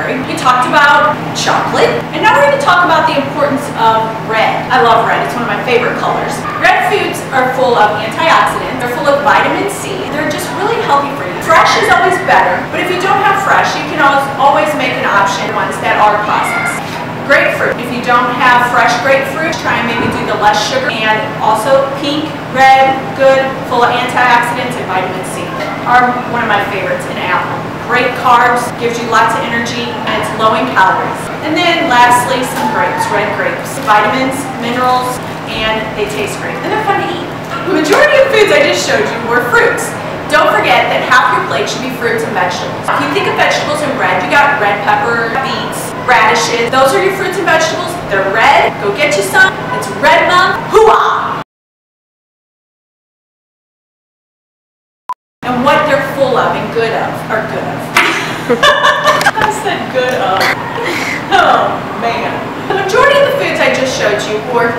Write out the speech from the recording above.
strawberry. We talked about chocolate. And now we're going to talk about the importance of red. I love red. It's one of my favorite colors. Red foods are full of antioxidants. They're full of vitamin C. They're just really healthy for you. Fresh is always better, but if you don't have fresh, you can always make an option ones that are processed. Grapefruit. If you don't have fresh grapefruit, try and maybe do the less sugar. And also pink, red, good, full of antioxidants and vitamin C are one of my favorites. An apple. Great carbs, gives you lots of energy, and it's low in calories. And then lastly, some grapes, red grapes. Vitamins, minerals, and they taste great. And they're fun to eat. The majority of foods I just showed you were fruits. Don't forget that half your plate should be fruits and vegetables. If you think of vegetables in red, you got red pepper, beets, radishes. Those are your fruits and vegetables. They're red. Go get you some. It's Red Month. Hoo-ah! And what they're full of and good of, or good of. I said good of. Oh man. The majority of the foods I just showed you were